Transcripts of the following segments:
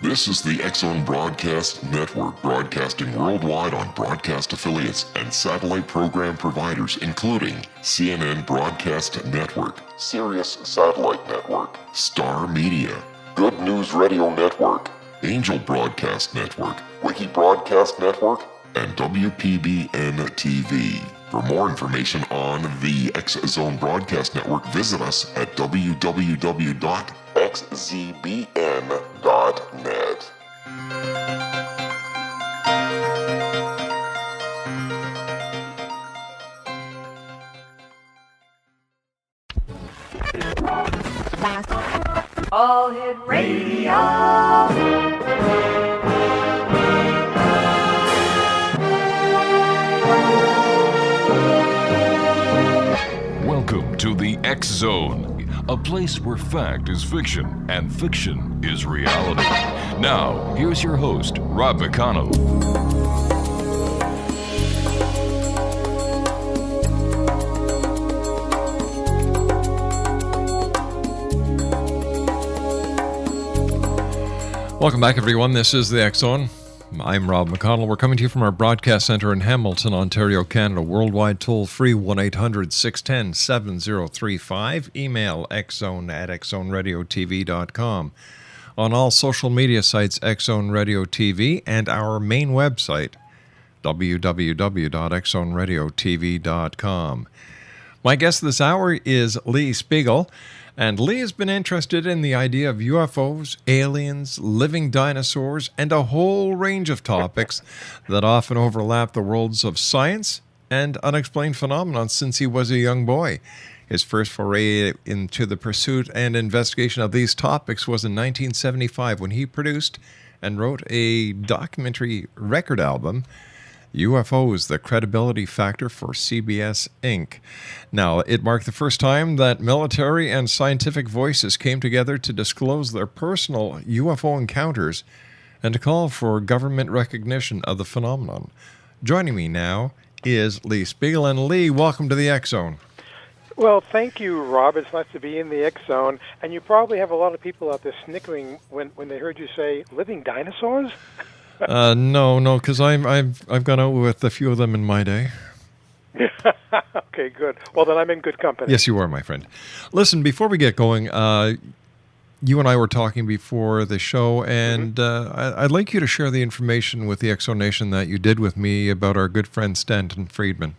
This is the X-Zone Broadcast Network, broadcasting worldwide on broadcast affiliates and satellite program providers, including CNN Broadcast Network, Sirius Satellite Network, Star Media, Good News Radio Network, Angel Broadcast Network, Wiki Broadcast Network, and WPBN TV. For more information on the X-Zone Broadcast Network, visit us at www.xzbn.net. All Hit Radio. Welcome to the X-Zone, a place where fact is fiction and fiction is reality. Now, here's your host, Rob McConnell. Welcome back, everyone. This is the X-Zone. I'm Rob McConnell. We're coming to you from our broadcast center in Hamilton, Ontario, Canada. Worldwide toll-free 1-800-610-7035. Email xzone@xzoneradiotv.com. On all social media sites, X-Zone Radio TV, and our main website, www.xzoneradiotv.com. My guest this hour is Lee Spiegel. And Lee has been interested in the idea of UFOs, aliens, living dinosaurs, and a whole range of topics that often overlap the worlds of science and unexplained phenomena since he was a young boy. His first foray into the pursuit and investigation of these topics was in 1975 when he produced and wrote a documentary record album, UFOs, the Credibility Factor for CBS Inc. Now, it marked the first time that military and scientific voices came together to disclose their personal UFO encounters and to call for government recognition of the phenomenon. Joining me now is Lee Spiegel. And Lee, welcome to the X-Zone. Well, thank you, Rob. It's nice to be in the X-Zone. And you probably have a lot of people out there snickering when they heard you say living dinosaurs? No, because I've gone out with a few of them in my day. Okay, good. Well, then I'm in good company. Yes, you are, my friend. Listen, before we get going, you and I were talking before the show, and I'd like you to share the information with the X-Zone Nation that you did with me about our good friend Stanton Friedman.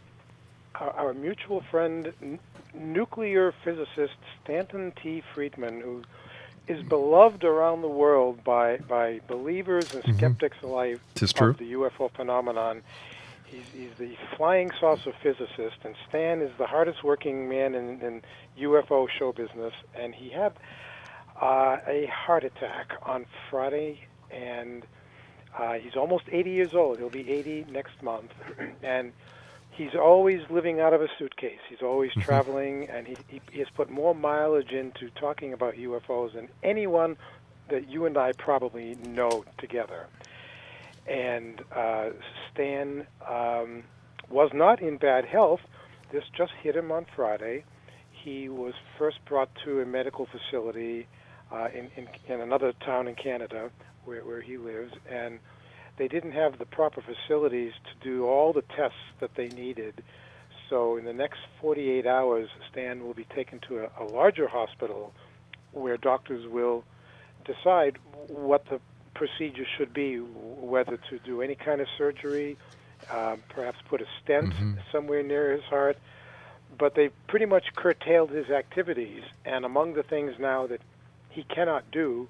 Our mutual friend, nuclear physicist Stanton T. Friedman, who is beloved around the world by believers and skeptics alike of the UFO phenomenon. He's the flying saucer physicist, and Stan is the hardest working man in UFO show business. And he had a heart attack on Friday, and he's almost 80 years old. He'll be 80 next month. And he's always living out of a suitcase. He's always traveling, and he has put more mileage into talking about UFOs than anyone that you and I probably know together. And Stan was not in bad health. This just hit him on Friday. He was first brought to a medical facility in another town in Canada where he lives, and they didn't have the proper facilities to do all the tests that they needed. So in the next 48 hours, Stan will be taken to a larger hospital where doctors will decide what the procedure should be, whether to do any kind of surgery, perhaps put a stent somewhere near his heart. But they pretty much curtailed his activities. And among the things now that he cannot do,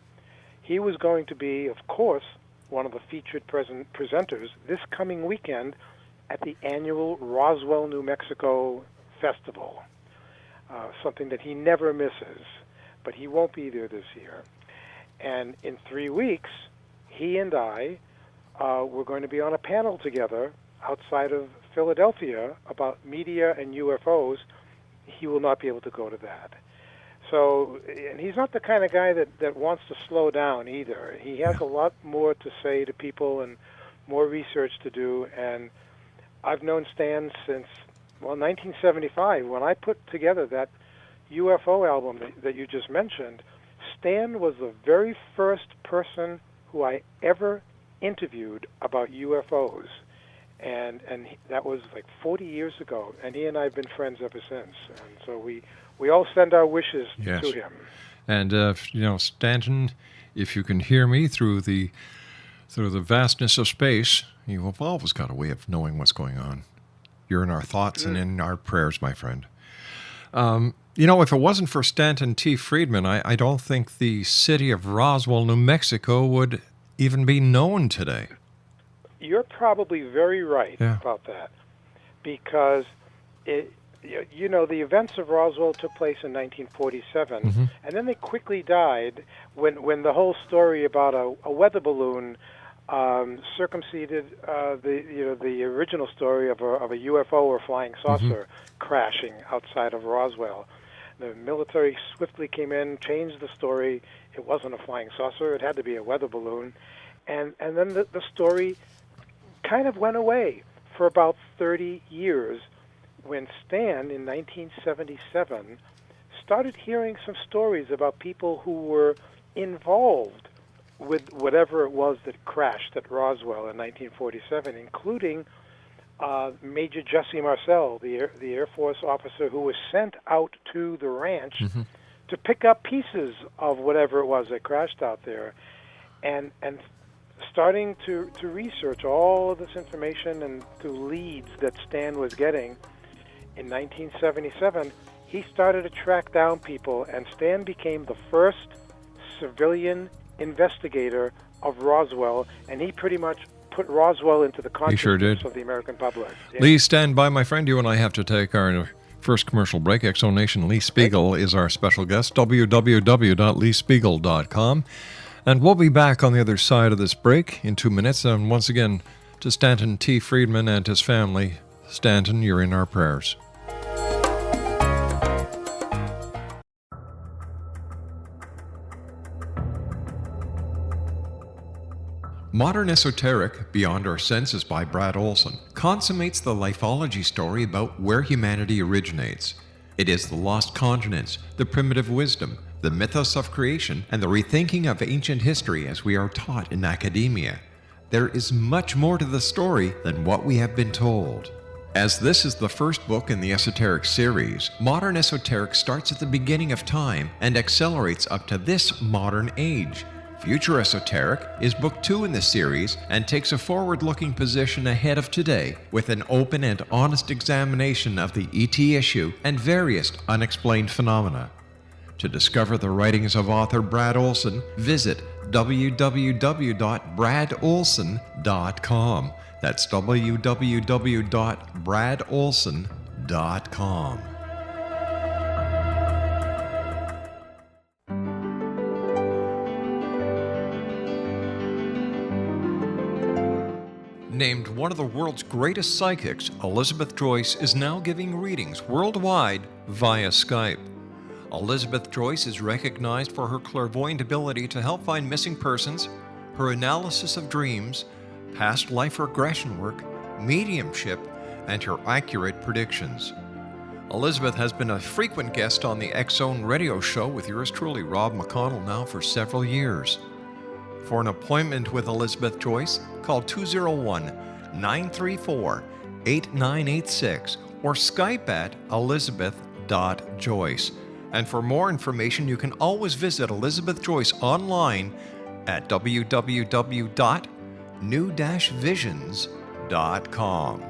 he was going to be, of course, one of the featured presenters this coming weekend at the annual Roswell, New Mexico Festival, something that he never misses, but he won't be there this year. And in 3 weeks, he and I were going to be on a panel together outside of Philadelphia about media and UFOs. He will not be able to go to that. So, and he's not the kind of guy that wants to slow down either. He has a lot more to say to people and more research to do. And I've known Stan since, 1975. When I put together that UFO album that you just mentioned, Stan was the very first person who I ever interviewed about UFOs. And that was like 40 years ago, and he and I have been friends ever since. And so we all send our wishes to him. And Stanton, if you can hear me through the vastness of space, you have always got a way of knowing what's going on. You're in our thoughts and in our prayers, my friend. If it wasn't for Stanton T. Friedman, I don't think the city of Roswell, New Mexico would even be known today. You're probably very right about that, because the events of Roswell took place in 1947, and then they quickly died when the whole story about a weather balloon circumvented the original story of a UFO or flying saucer crashing outside of Roswell. The military swiftly came in, changed the story. It wasn't a flying saucer; it had to be a weather balloon, and then the story kind of went away for about 30 years, when Stan, in 1977, started hearing some stories about people who were involved with whatever it was that crashed at Roswell in 1947, including Major Jesse Marcel, the Air Force officer who was sent out to the ranch to pick up pieces of whatever it was that crashed out there, and starting to research all of this information and through leads that Stan was getting. In 1977, he started to track down people, and Stan became the first civilian investigator of Roswell, and he pretty much put Roswell into the consciousness of the American public. Yeah. Lee, stand by, my friend. You and I have to take our first commercial break. Exo Nation, Lee Spiegel is our special guest, www.leespiegel.com. And we'll be back on the other side of this break in 2 minutes. And once again, to Stanton T. Friedman and his family, Stanton, you're in our prayers. Modern Esoteric, Beyond Our Senses by Brad Olson, consummates the lifeology story about where humanity originates. It is the lost continents, the primitive wisdom, the mythos of creation, and the rethinking of ancient history as we are taught in academia. There is much more to the story than what we have been told. As this is the first book in the Esoteric series, Modern Esoteric starts at the beginning of time and accelerates up to this modern age. Future Esoteric is book 2 in the series and takes a forward-looking position ahead of today with an open and honest examination of the ET issue and various unexplained phenomena. To discover the writings of author Brad Olson, visit www.bradolson.com. That's www.bradolson.com. Named one of the world's greatest psychics, Elizabeth Joyce is now giving readings worldwide via Skype. Elizabeth Joyce is recognized for her clairvoyant ability to help find missing persons, her analysis of dreams, past life regression work, mediumship, and her accurate predictions. Elizabeth has been a frequent guest on the X-Zone radio show with yours truly, Rob McConnell, now for several years. For an appointment with Elizabeth Joyce, call 201-934-8986 or Skype at elizabeth.joyce. And for more information, you can always visit Elizabeth Joyce online at www.new-visions.com.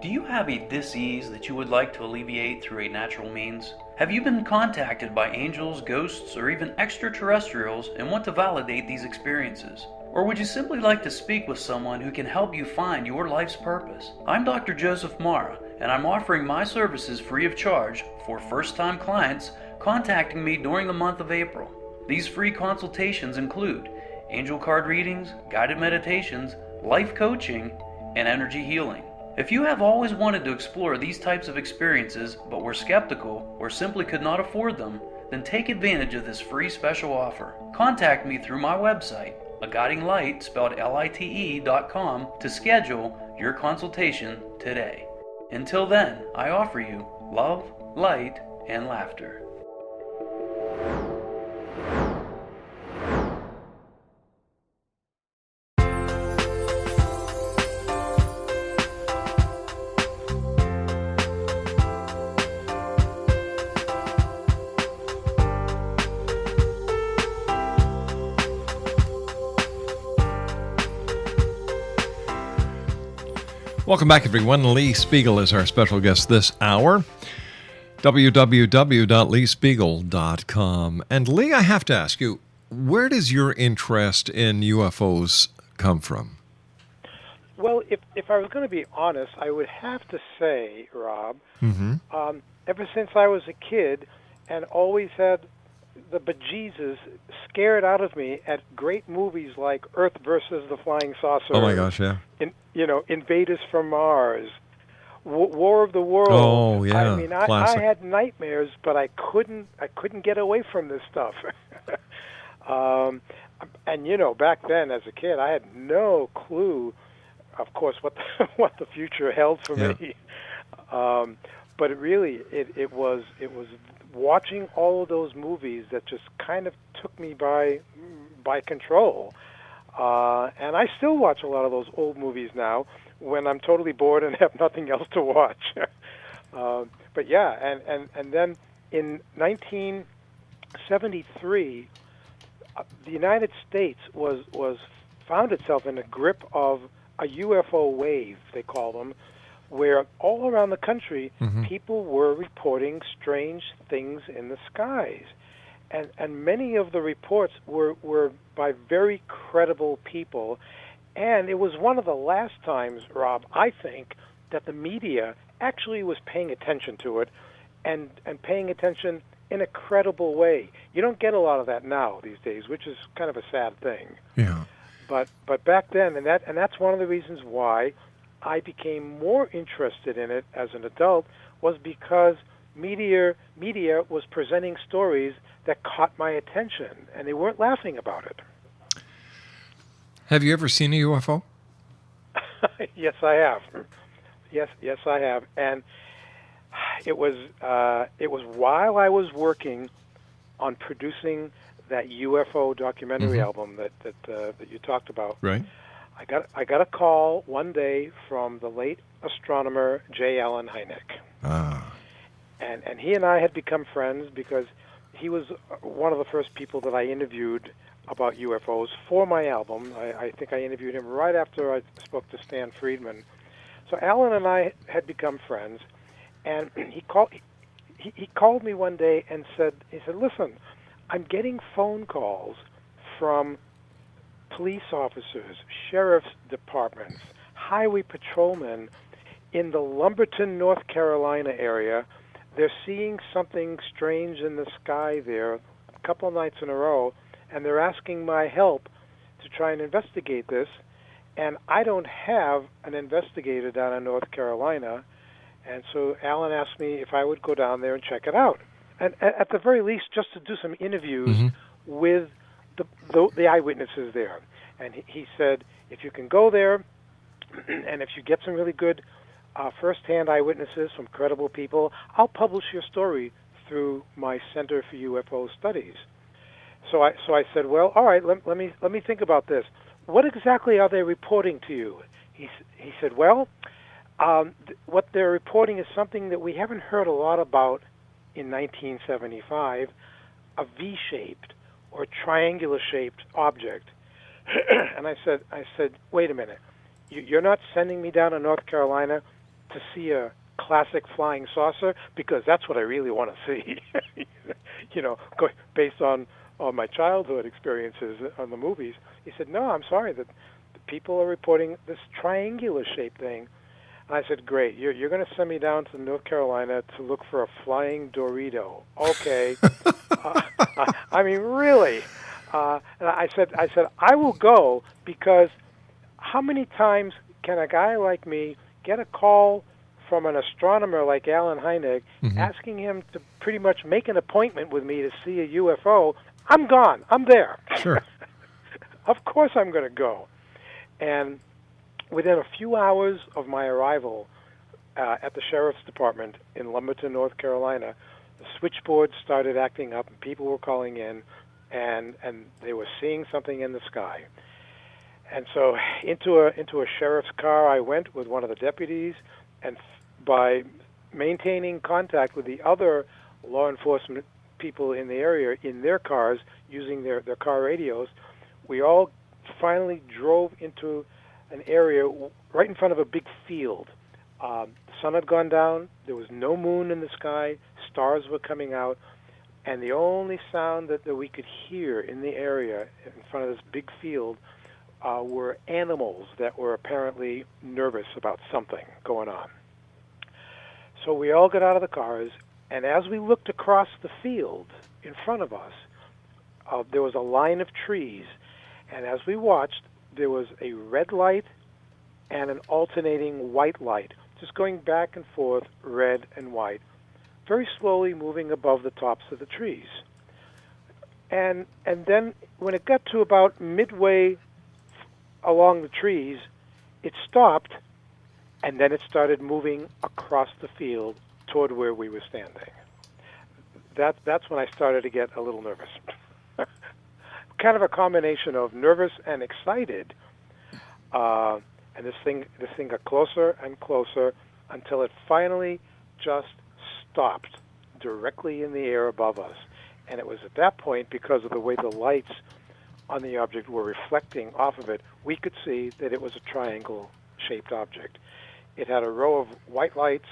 Do you have a dis-ease that you would like to alleviate through a natural means? Have you been contacted by angels, ghosts, or even extraterrestrials and want to validate these experiences? Or would you simply like to speak with someone who can help you find your life's purpose? I'm Dr. Joseph Mara, and I'm offering my services free of charge for first-time clients contacting me during the month of April. These free consultations include angel card readings, guided meditations, life coaching, and energy healing. If you have always wanted to explore these types of experiences but were skeptical or simply could not afford them, then take advantage of this free special offer. Contact me through my website, a guiding light spelled LITE.com to schedule your consultation today. Until then, I offer you love, light, and laughter. Welcome back, everyone. Lee Spiegel is our special guest this hour. www.leespiegel.com. And Lee, I have to ask you, where does your interest in UFOs come from? Well, if I was going to be honest, I would have to say, Rob, ever since I was a kid and always had the bejesus scared out of me at great movies like Earth versus the Flying Saucer. Oh my gosh, yeah. Invaders from Mars, War of the Worlds. Oh yeah, I mean, classic. I had nightmares, but I couldn't get away from this stuff. And back then as a kid, I had no clue, of course, what the future held for me. But it was watching all of those movies that just kind of took me by control. And I still watch a lot of those old movies now when I'm totally bored and have nothing else to watch. But yeah, and then in 1973, the United States found itself in a grip of a UFO wave, they call them, where all around the country people were reporting strange things in the skies. And many of the reports were by very credible people. And it was one of the last times, Rob, I think, that the media actually was paying attention to it and paying attention in a credible way. You don't get a lot of that now these days, which is kind of a sad thing. Yeah. But back then, and that's one of the reasons why I became more interested in it as an adult, was because media was presenting stories that caught my attention, and they weren't laughing about it. Have you ever seen a UFO? Yes, I have. Yes, I have. And it was while I was working on producing that UFO documentary album that you talked about. Right. I got a call one day from the late astronomer J. Allen Hynek. And he and I had become friends because he was one of the first people that I interviewed about UFOs for my album. I think I interviewed him right after I spoke to Stan Friedman. So Alan and I had become friends, and he called me one day and said, "Listen, I'm getting phone calls from police officers, sheriff's departments, highway patrolmen in the Lumberton, North Carolina area. They're seeing something strange in the sky there a couple of nights in a row, and they're asking my help to try and investigate this. And I don't have an investigator down in North Carolina." And so Alan asked me if I would go down there and check it out. And at the very least, just to do some interviews with the eyewitnesses there. And he said, if you can go there, and if you get some really good first-hand eyewitnesses from credible people, I'll publish your story through my Center for UFO Studies. So I said, well, all right, let me think about this. What exactly are they reporting to you? He said, well, what they're reporting is something that we haven't heard a lot about in 1975, a V-shaped or triangular-shaped object. And I said, wait a minute. You're not sending me down to North Carolina to see a classic flying saucer? Because that's what I really want to see. Based on my childhood experiences on the movies. He said, no, I'm sorry, that the people are reporting this triangular-shaped thing. And I said, great, you're going to send me down to North Carolina to look for a flying Dorito. Okay. I mean, really? And I said, I will go, because how many times can a guy like me get a call from an astronomer like Allen Hynek asking him to pretty much make an appointment with me to see a UFO? I'm gone. I'm there. Sure. Of course I'm going to go. And within a few hours of my arrival at the sheriff's department in Lumberton, North Carolina, the switchboard started acting up, and people were calling in, and they were seeing something in the sky. And so into a sheriff's car I went with one of the deputies, and by maintaining contact with the other law enforcement people in the area in their cars using their car radios, we all finally drove into an area right in front of a big field. The sun had gone down, there was no moon in the sky, stars were coming out, and the only sound that we could hear in the area in front of this big field were animals that were apparently nervous about something going on. So we all got out of the cars, and as we looked across the field in front of us, there was a line of trees, and as we watched, there was a red light and an alternating white light, just going back and forth, red and white, very slowly moving above the tops of the trees. And then when it got to about midway along the trees, it stopped, and then it started moving across the field toward where we were standing. That's when I started to get a little nervous. Kind of a combination of nervous and excited. And this thing got closer and closer until it finally just stopped directly in the air above us. And it was at that point, because of the way the lights on the object were reflecting off of it, we could see that it was a triangle-shaped object. It had a row of white lights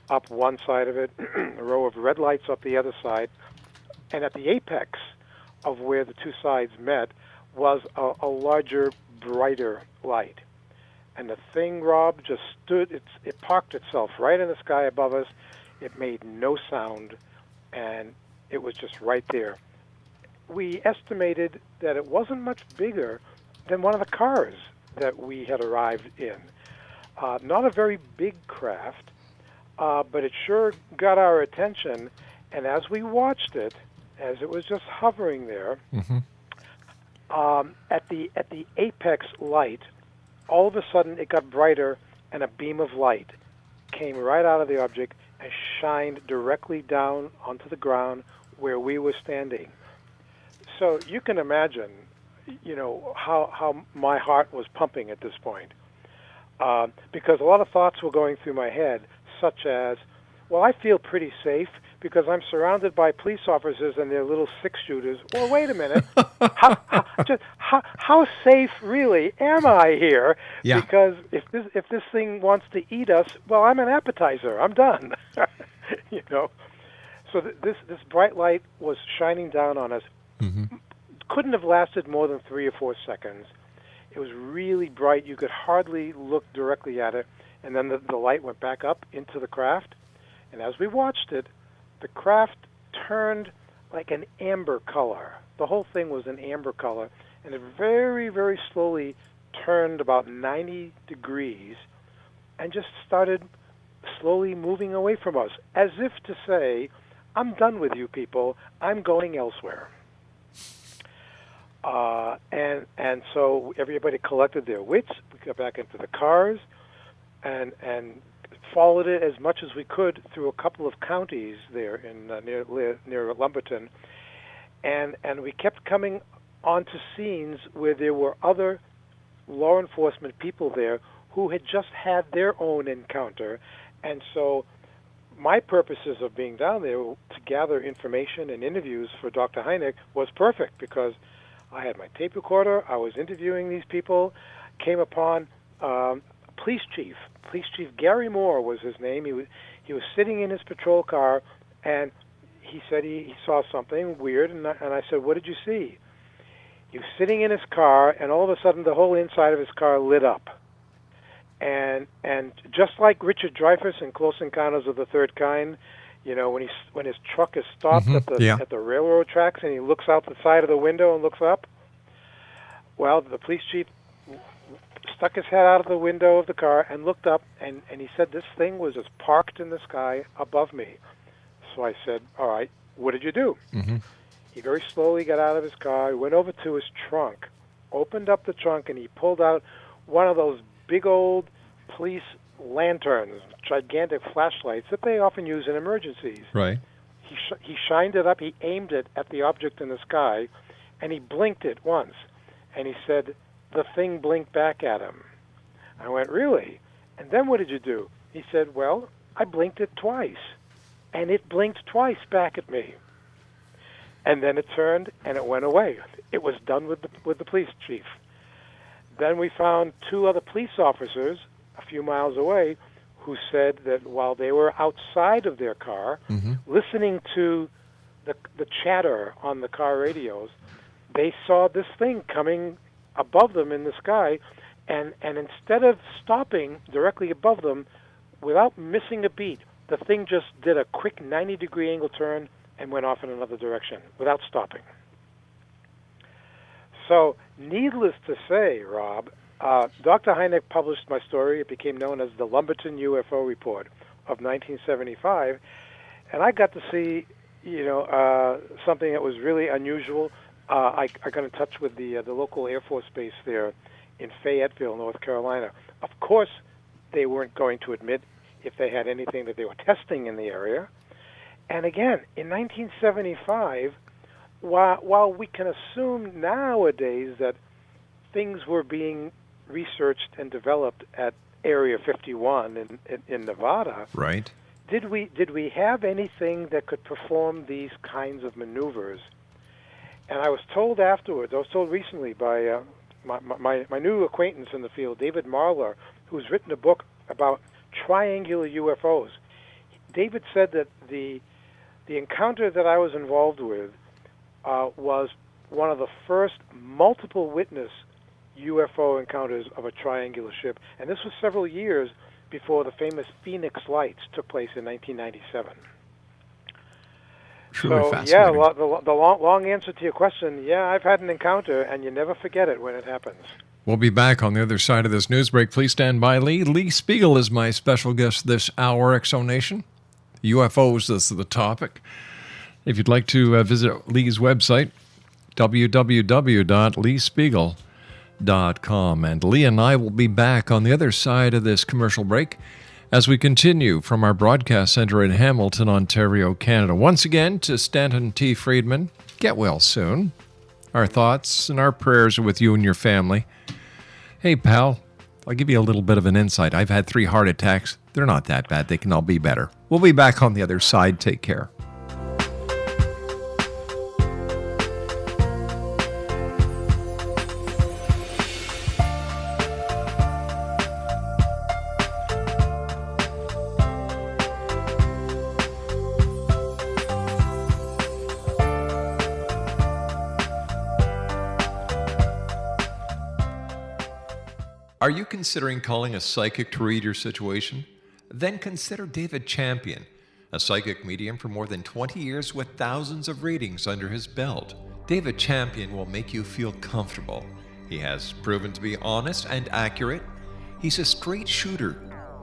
up one side of it, a row of red lights up the other side, and at the apex of where the two sides met was a larger, brighter light. And the thing, Rob, just stood, it parked itself right in the sky above us. It made no sound, and it was just right there. We estimated that it wasn't much bigger than one of the cars that we had arrived in. Not a very big craft, but it sure got our attention. And as we watched it, as it was just hovering there, at the apex light, all of a sudden it got brighter, and a beam of light came right out of the object and shined directly down onto the ground where we were standing. So you can imagine, how my heart was pumping at this point, because a lot of thoughts were going through my head, such as, well, I feel pretty safe because I'm surrounded by police officers and their little six-shooters. Well, wait a minute. How safe really am I here? Yeah. Because if this thing wants to eat us, well, I'm an appetizer. I'm done. So this bright light was shining down on us. Couldn't have lasted more than 3 or 4 seconds. It was really bright. You could hardly look directly at it. And then the light went back up into the craft. And as we watched it, the craft turned like an amber color. The whole thing was an amber color. And it very, very slowly turned about 90 degrees and just started slowly moving away from us, as if to say, I'm done with you people. I'm going elsewhere. And so everybody collected their wits. We got back into the cars and followed it as much as we could through a couple of counties there in near Lumberton, and we kept coming onto scenes where there were other law enforcement people there who had just had their own encounter, and so my purposes of being down there to gather information and interviews for Dr. Hynek was perfect, because I had my tape recorder, I was interviewing these people, came upon Police Chief Gary Moore was his name. He was sitting in his patrol car, and he said he saw something weird, and I said, what did you see? He was sitting in his car, and all of a sudden the whole inside of his car lit up. And just like Richard Dreyfuss in Close Encounters of the Third Kind, when his truck is stopped at the railroad tracks, and he looks out the side of the window and looks up. Well, the police chief stuck his head out of the window of the car and looked up, and he said this thing was just parked in the sky above me. So I said, all right, what did you do? He very slowly got out of his car, went over to his trunk, opened up the trunk, and he pulled out one of those big old police lanterns, gigantic flashlights that they often use in emergencies. Right. He shined it up, he aimed it at the object in the sky, and he blinked it once. And he said, the thing blinked back at him. I went, really? And then what did you do? He said, well, I blinked it twice. And it blinked twice back at me. And then it turned and it went away. It was done with the police chief. Then we found two other police officers a few miles away who said that while they were outside of their car, listening to the chatter on the car radios, they saw this thing coming above them in the sky, and instead of stopping directly above them, without missing a beat, the thing just did a quick 90-degree angle turn and went off in another direction without stopping. So, needless to say, Rob, Dr. Hynek published my story. It became known as the Lumberton UFO Report of 1975, and I got to see, something that was really unusual. I got in touch with the local Air Force base there in Fayetteville, North Carolina. Of course, they weren't going to admit if they had anything that they were testing in the area. And again, in 1975, while we can assume nowadays that things were being researched and developed at Area 51 in Nevada, right? Did we have anything that could perform these kinds of maneuvers? And I was told afterwards, I was told recently by my new acquaintance in the field, David Marler, who's written a book about triangular UFOs. David said that the encounter that I was involved with was one of the first multiple witness UFO encounters of a triangular ship, and this was several years before the famous Phoenix Lights took place in 1997. Truly so, fascinating. yeah, the long answer to your question, yeah, I've had an encounter, and you never forget it when it happens. We'll be back on the other side of this news break. Please stand by, Lee. Lee Spiegel is my special guest this hour, Exonation. UFOs is the topic. If you'd like to visit Lee's website, www.leespiegel.com. And Lee and I will be back on the other side of this commercial break as we continue from our broadcast center in Hamilton, Ontario, Canada. Once again, to Stanton T. Friedman, get well soon. Our thoughts and our prayers are with you and your family. Hey, pal, I'll give you a little bit of an insight. I've had 3 heart attacks. They're not that bad. They can all be better. We'll be back on the other side. Take care. Are you considering calling a psychic to read your situation? Then consider David Champion, a psychic medium for more than 20 years with thousands of readings under his belt. David Champion will make you feel comfortable. He has proven to be honest and accurate. He's a straight shooter.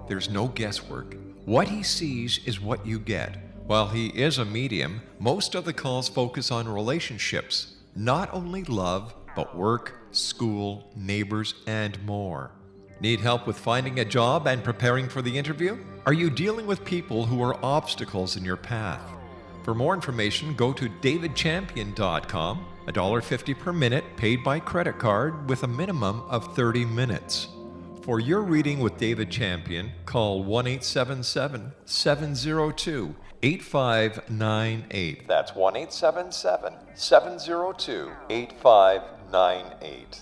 There's no guesswork. What he sees is what you get. While he is a medium, most of the calls focus on relationships, not only love, but work, school, neighbors, and more. Need help with finding a job and preparing for the interview? Are you dealing with people who are obstacles in your path? For more information, go to davidchampion.com, $1.50 per minute paid by credit card with a minimum of 30 minutes. For your reading with David Champion, call 1-877-702-8598. That's 1-877-702-8598.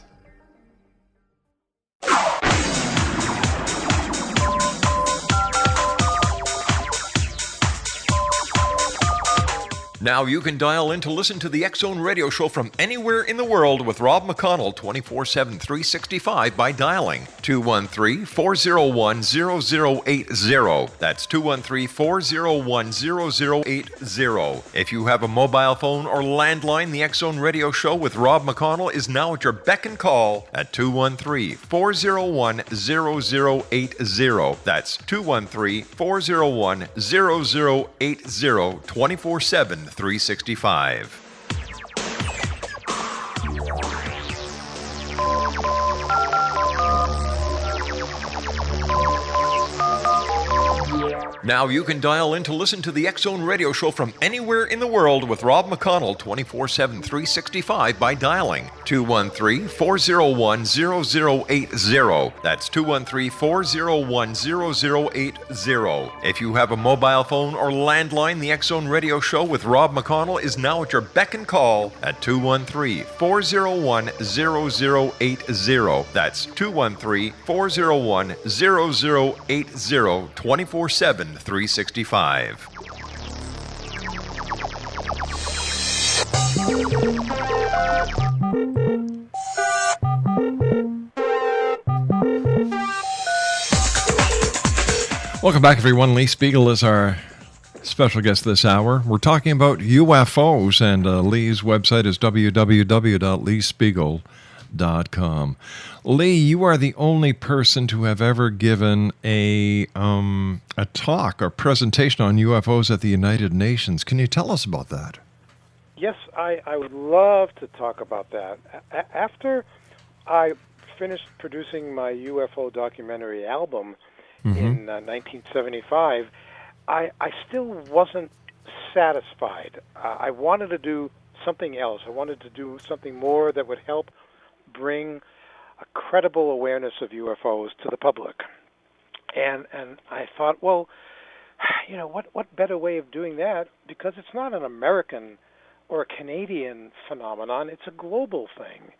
Now you can dial in to listen to the X-Zone radio show from anywhere in the world with Rob McConnell 24/7, 365 by dialing 213-401-0080. That's 213-401-0080. If you have a mobile phone or landline, the X-Zone radio show with Rob McConnell is now at your beck and call at 213-401-0080. That's 213-401-0080, 24/7, 365. Now you can dial in to listen to the X-Zone radio show from anywhere in the world with Rob McConnell 24/7, 365 by dialing 213-401-0080. That's 213-401-0080. If you have a mobile phone or landline, the X-Zone radio show with Rob McConnell is now at your beck and call at 213-401-0080. That's 213-401-0080, 24/7, 365. Welcome back, everyone. Lee Spiegel is our special guest this hour. We're talking about UFOs, and Lee's website is www.leespiegel.com. Lee, you are the only person to have ever given a talk or presentation on UFOs at the United Nations. Can you tell us about that? Yes, I would love to talk about that. After I finished producing my UFO documentary album in 1975, I still wasn't satisfied. I wanted to do something else. I wanted to do something more that would help bring a credible awareness of UFOs to the public. And I thought, well, you know, what better way of doing that? Because it's not an American or a Canadian phenomenon. It's a global thing.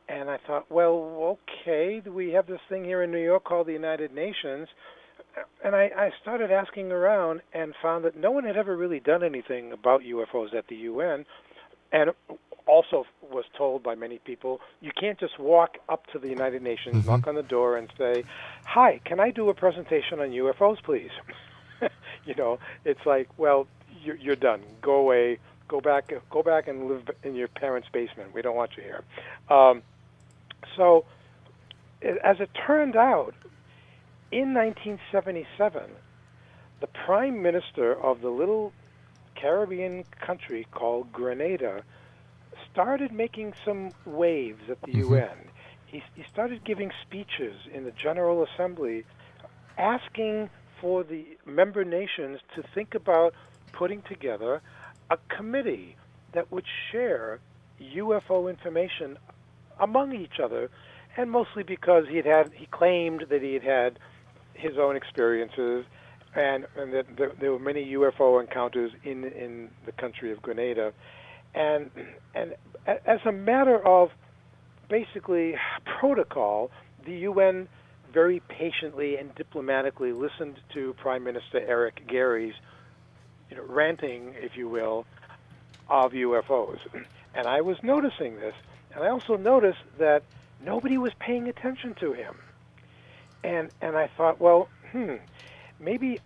And I thought, well, okay, we have this thing here in New York called the United Nations. And I started asking around and found that no one had ever really done anything about UFOs at the UN. And also was told by many people, you can't just walk up to the United Nations, knock on the door, and say, "Hi, can I do a presentation on UFOs, please?" You know, it's like, well, you're done. Go away. Go back and live in your parents' basement. We don't want you here. So, as it turned out, in 1977, the prime minister of the little Caribbean country called Grenada started making some waves at the UN. He started giving speeches in the General Assembly asking for the member nations to think about putting together a committee that would share UFO information among each other, and mostly because he claimed that he had had his own experiences, and that there were many UFO encounters in the country of Grenada. And as a matter of basically protocol, the UN very patiently and diplomatically listened to Prime Minister Eric Gary's ranting, if you will, of UFOs. And I was noticing this, and I also noticed that nobody was paying attention to him. And I thought, well, maybe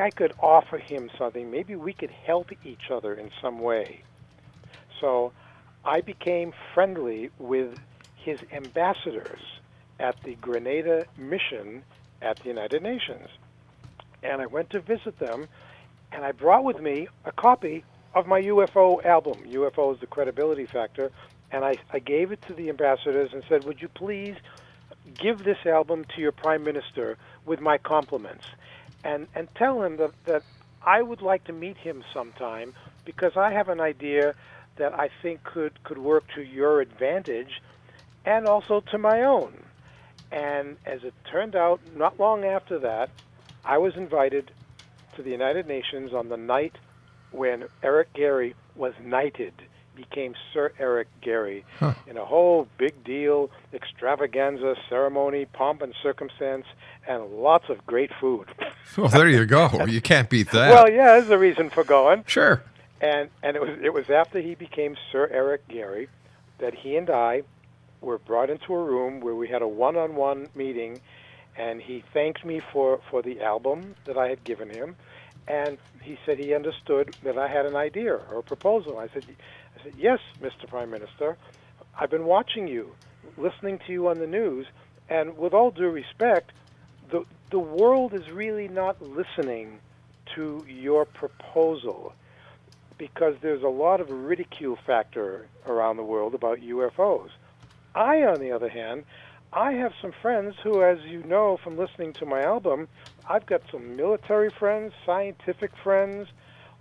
I could offer him something. Maybe we could help each other in some way. So I became friendly with his ambassadors at the Grenada mission at the United Nations. And I went to visit them, and I brought with me a copy of my UFO album, UFOs, The Credibility Factor, and I gave it to the ambassadors and said, would you please give this album to your prime minister with my compliments, and tell him that I would like to meet him sometime, because I have an idea that I think could work to your advantage and also to my own. And as it turned out, not long after that, I was invited to the United Nations on the night when Eric Gary was knighted, became Sir Eric Gary, in a whole big deal, extravaganza, ceremony, pomp and circumstance, and lots of great food. Well, there you go. You can't beat that. Well, yeah, there's a reason for going. Sure. And it was after he became Sir Eric Gary that he and I were brought into a room where we had a one-on-one meeting, and he thanked me for the album that I had given him, and he said he understood that I had an idea or a proposal. I said, yes, Mr. Prime Minister, I've been watching you, listening to you on the news, and with all due respect, the world is really not listening to your proposal, because there's a lot of ridicule factor around the world about UFOs. I, on the other hand, I have some friends who, as you know from listening to my album, I've got some military friends, scientific friends,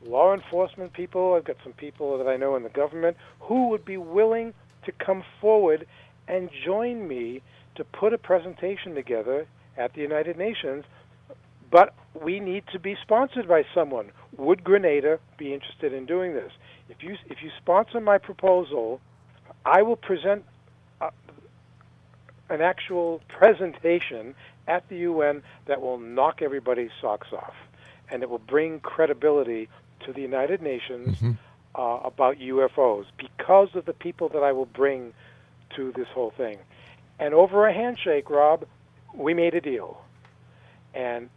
law enforcement people. I've got some people that I know in the government who would be willing to come forward and join me to put a presentation together at the United Nations. But we need to be sponsored by someone. Would Grenada be interested in doing this? If you sponsor my proposal, I will present an actual presentation at the UN that will knock everybody's socks off, and it will bring credibility to the United Nations about UFOs because of the people that I will bring to this whole thing. And over a handshake, Rob, we made a deal. And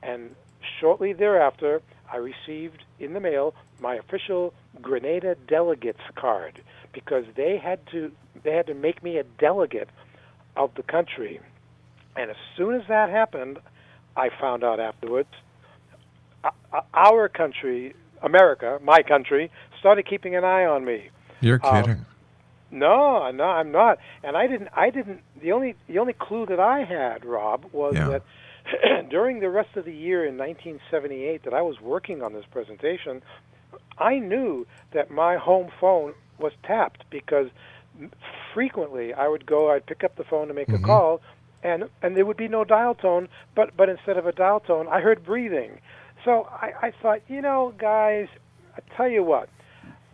shortly thereafter, I received in the mail my official Grenada delegates card because they had to make me a delegate of the country. And as soon as that happened, I found out afterwards, our country, America, my country, started keeping an eye on me. You're kidding. No, I'm not. And I didn't. The only clue that I had, Rob, was that during the rest of the year in 1978 that I was working on this presentation, I knew that my home phone was tapped because frequently I'd pick up the phone to make a call, and there would be no dial tone, but instead of a dial tone, I heard breathing. So I thought, guys, I tell you what,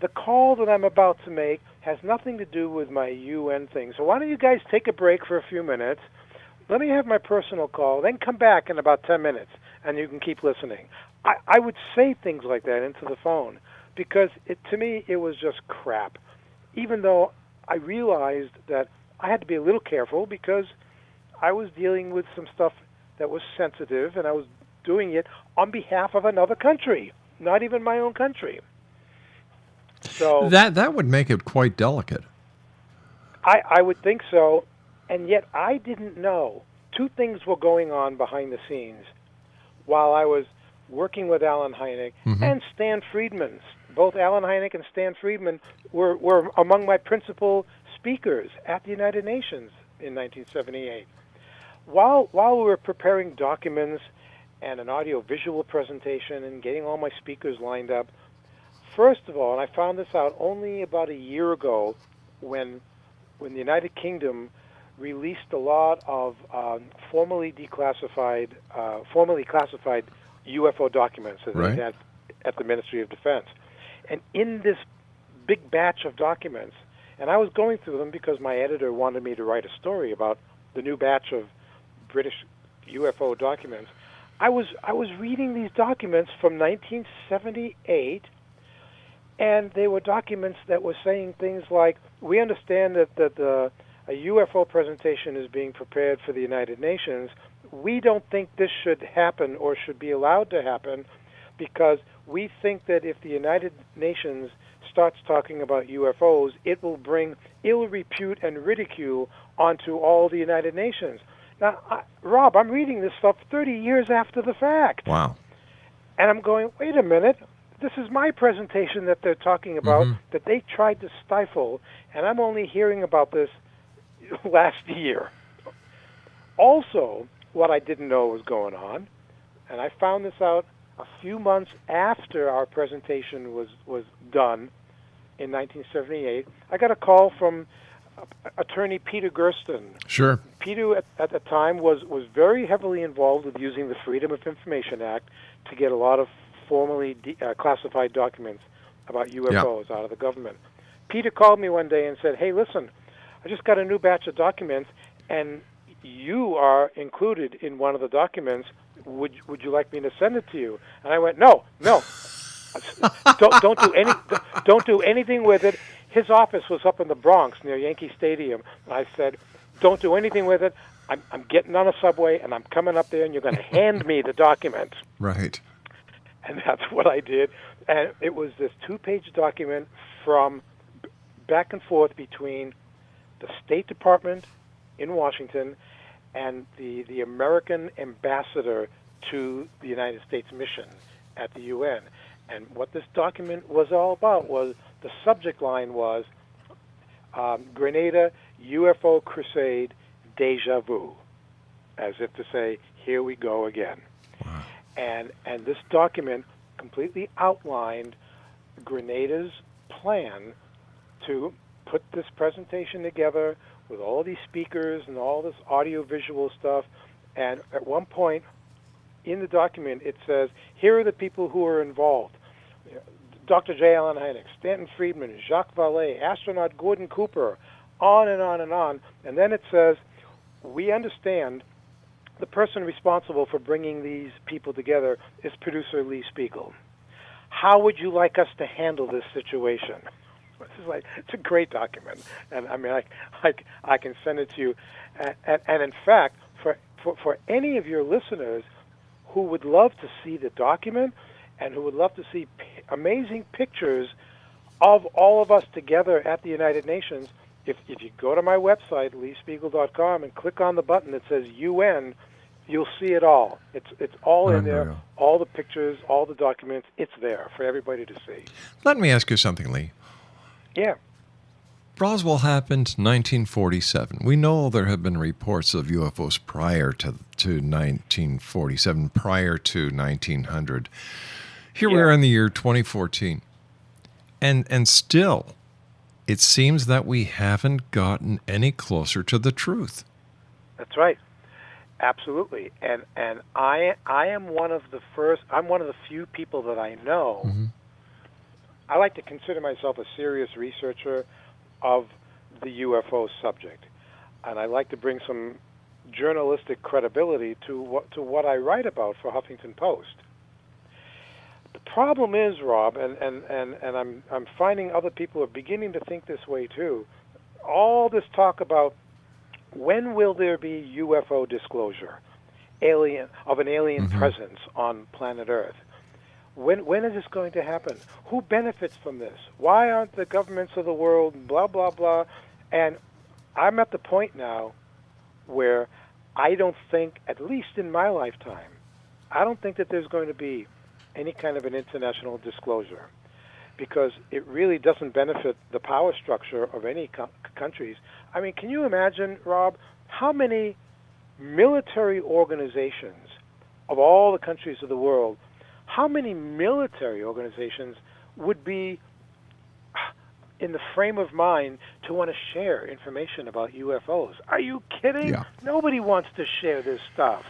the call that I'm about to make has nothing to do with my UN thing. So why don't you guys take a break for a few minutes? Let me have my personal call, then come back in about 10 minutes, and you can keep listening. I would say things like that into the phone because to me it was just crap, even though I realized that I had to be a little careful because I was dealing with some stuff that was sensitive, and I was doing it on behalf of another country, not even my own country. So that would make it quite delicate. I would think so, and yet I didn't know. Two things were going on behind the scenes while I was working with Alan Hynek and Stan Friedman. Both Alan Hynek and Stan Friedman were among my principal speakers at the United Nations in 1978. While we were preparing documents and an audio-visual presentation and getting all my speakers lined up, first of all, and I found this out only about a year ago when the United Kingdom released a lot of formerly classified UFO documents that they had at the Ministry of Defense. And in this big batch of documents, and I was going through them because my editor wanted me to write a story about the new batch of British UFO documents, I was reading these documents from 1978, and they were documents that were saying things like, we understand that a UFO presentation is being prepared for the United Nations. We don't think this should happen or should be allowed to happen because we think that if the United Nations starts talking about UFOs, it will bring ill repute and ridicule onto all the United Nations. Now, Rob, I'm reading this stuff 30 years after the fact. Wow. And I'm going, wait a minute, this is my presentation that they're talking about that they tried to stifle, and I'm only hearing about this last year. Also, what I didn't know was going on, and I found this out a few months after our presentation was done in 1978, I got a call from attorney Peter Gersten. Sure. Peter, at the time, was very heavily involved with using the Freedom of Information Act to get a lot of formally classified documents about UFOs out of the government. Peter called me one day and said, hey, listen, I just got a new batch of documents, and you are included in one of the documents. Would you like me to send it to you? And I went, no. Don't do anything with it. His office was up in the Bronx near Yankee Stadium. And I said, don't do anything with it. I'm getting on a subway, and I'm coming up there, and you're going to hand me the document. Right. And that's what I did. And it was this 2-page document from back and forth between the State Department in Washington and the American ambassador to the United States mission at the UN. And what this document was all about was, the subject line was, Grenada UFO Crusade Deja Vu. as if to say, here we go again. Wow. And this document completely outlined Grenada's plan to put this presentation together with all these speakers and all this audio-visual stuff. And at one point in the document, it says, here are the people who are involved. Dr. J. Allen Hynek, Stanton Friedman, Jacques Vallée, astronaut Gordon Cooper, on and on and on. And then it says, we understand the person responsible for bringing these people together is producer Lee Spiegel. How would you like us to handle this situation? It's a great document, and I mean, I can send it to you. And in fact, for any of your listeners who would love to see the document and who would love to see amazing pictures of all of us together at the United Nations, if you go to my website, leespiegel.com, and click on the button that says UN, you'll see it all. It's all in there, all the pictures, all the documents. It's there for everybody to see. Let me ask you something, Lee. Yeah. Roswell happened 1947. We know there have been reports of UFOs prior to 1947, prior to 1900. Here we are in the year 2014. And still, it seems that we haven't gotten any closer to the truth. That's right. Absolutely. And I am one of the first, I'm one of the few people that I know. Mm-hmm. I like to consider myself a serious researcher of the UFO subject. And I like to bring some journalistic credibility to what I write about for Huffington Post. The problem is, Rob, and I'm finding other people are beginning to think this way too, all this talk about when will there be UFO disclosure, of an alien mm-hmm. presence on planet Earth? When is this going to happen? Who benefits from this? Why aren't the governments of the world, blah, blah, blah? And I'm at the point now where I don't think, at least in my lifetime, I don't think that there's going to be any kind of an international disclosure, because it really doesn't benefit the power structure of any countries. I mean, can you imagine, Rob, how many military organizations of all the countries of the world, how many military organizations would be in the frame of mind to want to share information about UFOs? Are you kidding? Yeah. Nobody wants to share this stuff.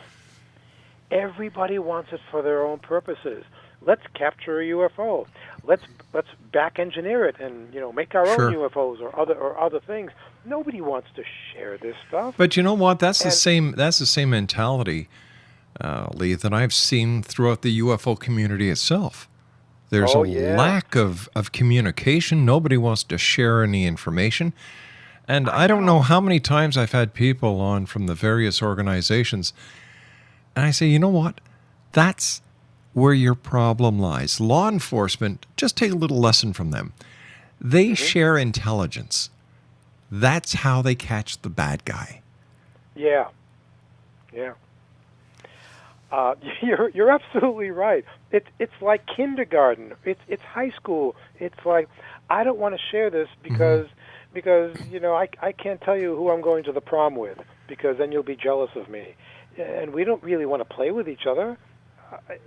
Everybody wants it for their own purposes. Let's capture a UFO. Let's back engineer it and make our own UFOs or other things. Nobody wants to share this stuff. But you know what? That's the same mentality, Lee, that I've seen throughout the UFO community itself. There's lack of communication. Nobody wants to share any information. And I don't know how many times I've had people on from the various organizations, and I say, you know what? That's where your problem lies. Law enforcement, just take a little lesson from them. They mm-hmm. share intelligence. That's how they catch the bad guy. Yeah. You're absolutely right. It's like kindergarten. It's high school. It's like, I don't want to share this because I can't tell you who I'm going to the prom with, because then you'll be jealous of me. And we don't really want to play with each other.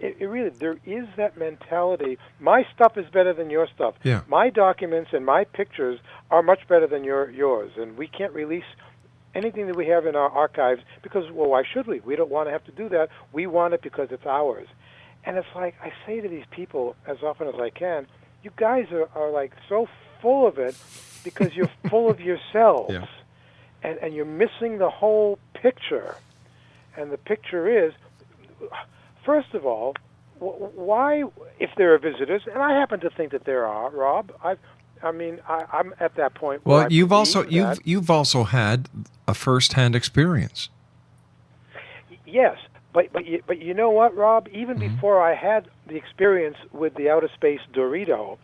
There is that mentality. My stuff is better than your stuff. Yeah. My documents and my pictures are much better than yours, and we can't release anything that we have in our archives because, well, why should we? We don't want to have to do that. We want it because it's ours. And it's like, I say to these people as often as I can, you guys are like so full of it because you're full of yourselves. Yeah. And you're missing the whole picture. And the picture is, first of all, why, if there are visitors, and I happen to think that there are, Rob. I'm at that point. Well, you've also had a first-hand experience. Yes, but you know what, Rob? Even mm-hmm. before I had the experience with the outer space Dorito,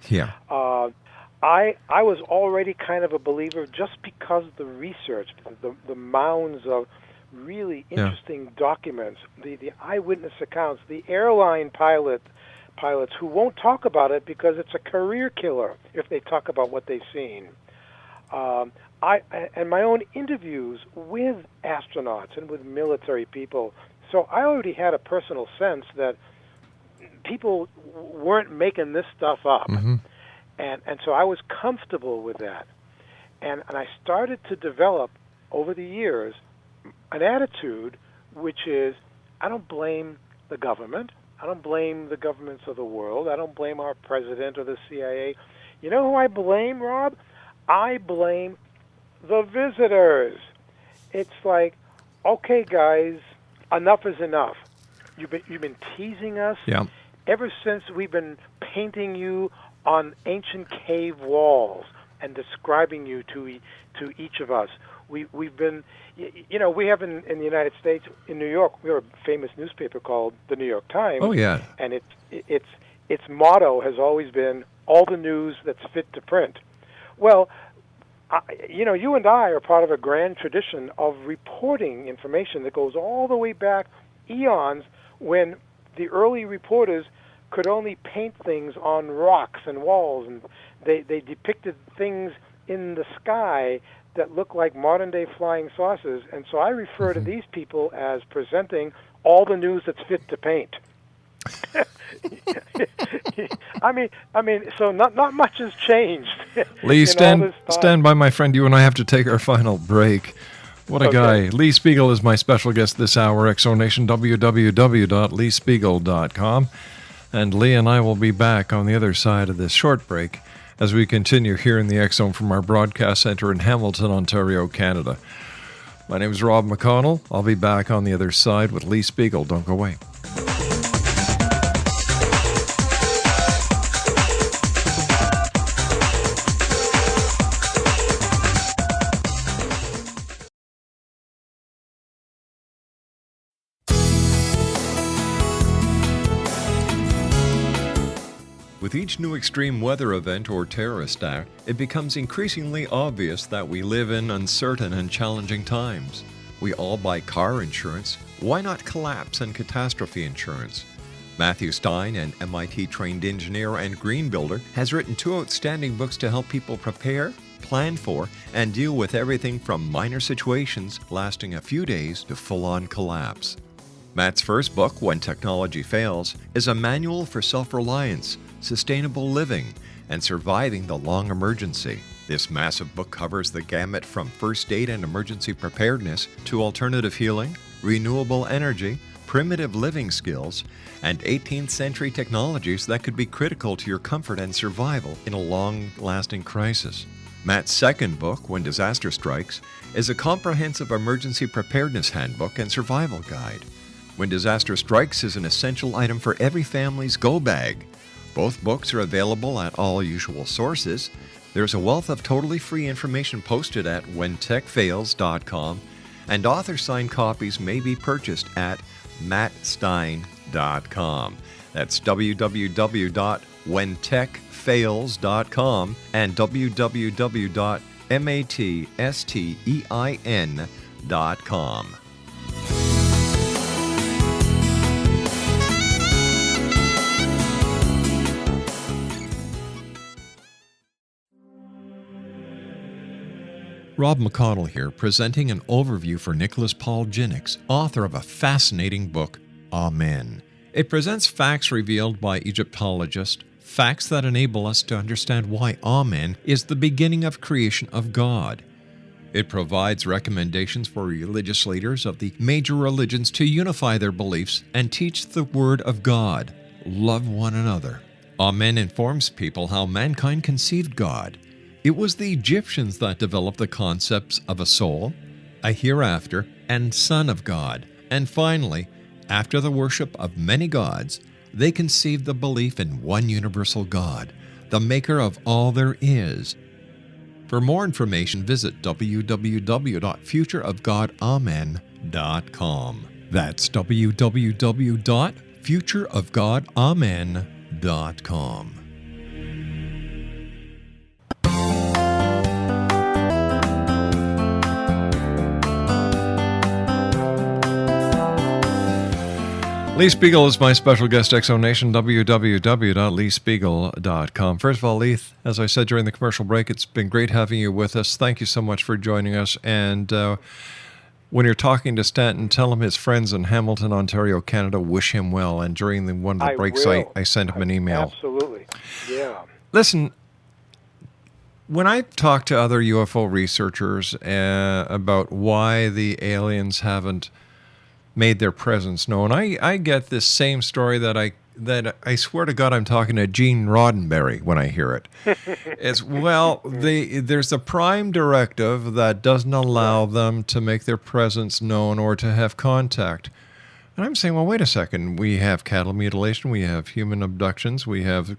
I was already kind of a believer just because the research, the mounds of really interesting documents, the eyewitness accounts, the airline pilots who won't talk about it because it's a career killer if they talk about what they've seen. and my own interviews with astronauts and with military people. So I already had a personal sense that people weren't making this stuff up. Mm-hmm. And so I was comfortable with that. And I started to develop over the years an attitude which is, I don't blame the government. I don't blame the governments of the world. I don't blame our president or the CIA. You know who I blame, Rob? I blame the visitors. It's like, okay, guys, enough is enough. You've been teasing us ever since we've been painting you on ancient cave walls and describing you to each of us. We've been, we have in the United States, in New York, we have a famous newspaper called the New York Times. Oh, yeah. And its motto has always been, all the news that's fit to print. Well, you and I are part of a grand tradition of reporting information that goes all the way back eons, when the early reporters could only paint things on rocks and walls, and they depicted things in the sky that look like modern-day flying saucers. And so I refer to these people as presenting all the news that's fit to paint. I mean, so not much has changed. Lee, stand by, my friend. You and I have to take our final break. What a guy. Lee Spiegel is my special guest this hour. Exonation, www.leespiegel.com. And Lee and I will be back on the other side of this short break as we continue here in the X Zone from our broadcast center in Hamilton, Ontario, Canada. My name is Rob McConnell. I'll be back on the other side with Lee Spiegel. Don't go away. With each new extreme weather event or terrorist act, it becomes increasingly obvious that we live in uncertain and challenging times. We all buy car insurance. Why not collapse and catastrophe insurance? Matthew Stein, an MIT-trained engineer and green builder, has written 2 outstanding books to help people prepare, plan for, and deal with everything from minor situations lasting a few days to full-on collapse. Matt's first book, When Technology Fails, is a manual for self-reliance, sustainable living, and surviving the long emergency. This massive book covers the gamut from first aid and emergency preparedness to alternative healing, renewable energy, primitive living skills, and 18th century technologies that could be critical to your comfort and survival in a long-lasting crisis. Matt's second book, When Disaster Strikes, is a comprehensive emergency preparedness handbook and survival guide. When Disaster Strikes is an essential item for every family's go bag. Both books are available at all usual sources. There's a wealth of totally free information posted at whentechfails.com, and author-signed copies may be purchased at mattstein.com. That's www.whentechfails.com and www.mattstein.com. Rob McConnell here, presenting an overview for Nicholas Paul Jennings, author of a fascinating book, Amen. It presents facts revealed by Egyptologists, facts that enable us to understand why Amen is the beginning of creation of God. It provides recommendations for religious leaders of the major religions to unify their beliefs and teach the Word of God. Love one another. Amen informs people how mankind conceived God. It was the Egyptians that developed the concepts of a soul, a hereafter, and Son of God. And finally, after the worship of many gods, they conceived the belief in one universal God, the maker of all there is. For more information, visit www.futureofgodamen.com. That's www.futureofgodamen.com. Lee Spiegel is my special guest, Exonation, www.leespiegel.com. First of all, Lee, as I said during the commercial break, it's been great having you with us. Thank you so much for joining us. And when you're talking to Stanton, tell him his friends in Hamilton, Ontario, Canada, wish him well. And during one of the breaks, I sent him an email. Absolutely. Yeah. Listen, when I talk to other UFO researchers about why the aliens haven't made their presence known, I get this same story that I swear to God I'm talking to Gene Roddenberry when I hear it. It's, well, there's a prime directive that doesn't allow them to make their presence known or to have contact. And I'm saying, well, wait a second. We have cattle mutilation. We have human abductions. We have,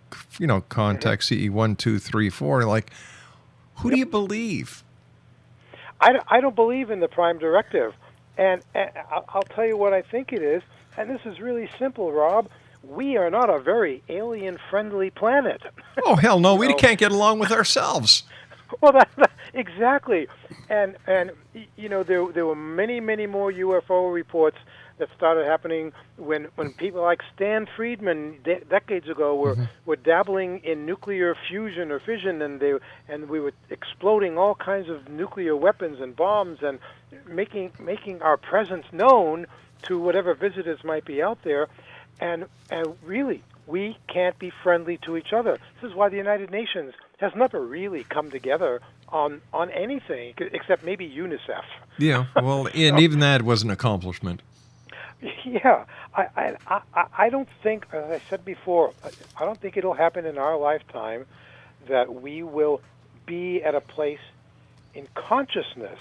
contact CE 1, 2, 3, 4. Like, who do you believe? I don't believe in the prime directive. And I'll tell you what I think it is, and this is really simple, Rob. We are not a very alien-friendly planet. Oh, hell no, we can't get along with ourselves. Well, exactly. And there were many, many more UFO reports that started happening when people like Stan Friedman decades ago were dabbling in nuclear fusion or fission, and we were exploding all kinds of nuclear weapons and bombs and making our presence known to whatever visitors might be out there. And really, we can't be friendly to each other. This is why the United Nations has never really come together on anything except maybe UNICEF. Yeah, well, and even that was an accomplishment. Yeah, I don't think, as I said before, I don't think it'll happen in our lifetime that we will be at a place in consciousness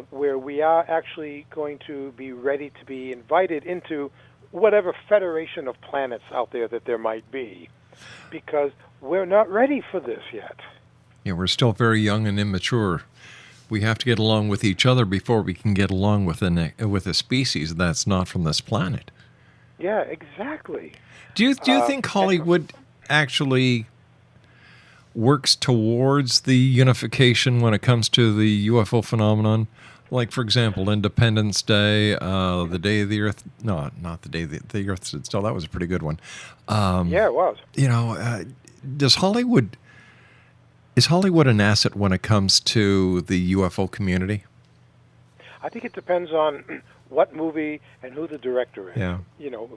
where we are actually going to be ready to be invited into whatever federation of planets out there that there might be, because we're not ready for this yet. Yeah, we're still very young and immature. We have to get along with each other before we can get along with a species that's not from this planet. Yeah, exactly. Do you think Hollywood actually works towards the unification when it comes to the UFO phenomenon? Like, for example, Independence Day, the Day of the Earth. No, not the Day the Earth stood still. That was a pretty good one. Yeah, it was. Is Hollywood an asset when it comes to the UFO community? I think it depends on what movie and who the director is. Yeah.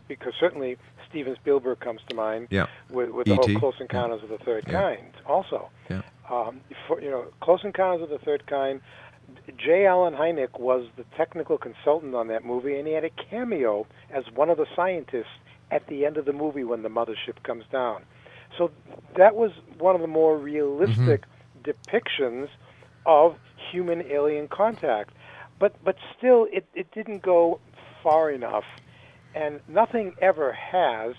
Because certainly Steven Spielberg comes to mind with the E.T. whole Close Encounters of the Third Kind also. Yeah. Close Encounters of the Third Kind, J. Allen Hynek was the technical consultant on that movie, and he had a cameo as one of the scientists at the end of the movie when the mothership comes down. So that was one of the more realistic depictions of human-alien contact. But still, it didn't go far enough, and nothing ever has.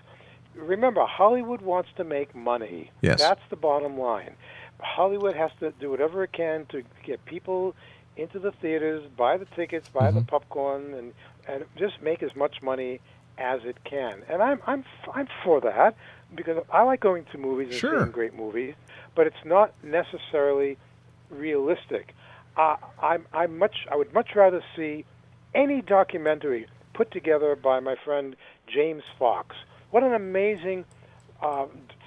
Remember, Hollywood wants to make money. Yes. That's the bottom line. Hollywood has to do whatever it can to get people into the theaters, buy the tickets, buy the popcorn, and just make as much money as it can. And I'm for that, because I like going to movies and seeing great movies, but it's not necessarily realistic. I would much rather see any documentary put together by my friend James Fox. What an amazing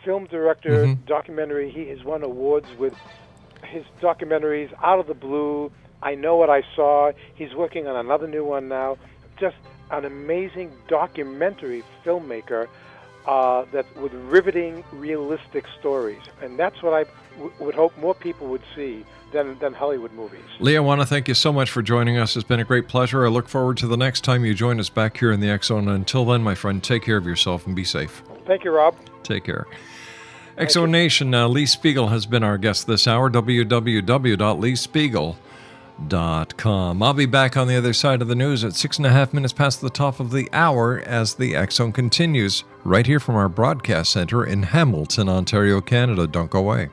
film director, documentary. He has won awards with his documentaries, Out of the Blue, I Know What I Saw. He's working on another new one now. Just an amazing documentary filmmaker that with riveting, realistic stories. And that's what I would hope more people would see than Hollywood movies. Lee, I want to thank you so much for joining us. It's been a great pleasure. I look forward to the next time you join us back here in the X Zone. Until then, my friend, take care of yourself and be safe. Thank you, Rob. Take care. X Zone Nation, Lee Spiegel has been our guest this hour, www.leespiegel.com. I'll be back on the other side of the news at 6.5 minutes past the top of the hour as the X Zone continues right here from our broadcast center in Hamilton, Ontario, Canada. Don't go away.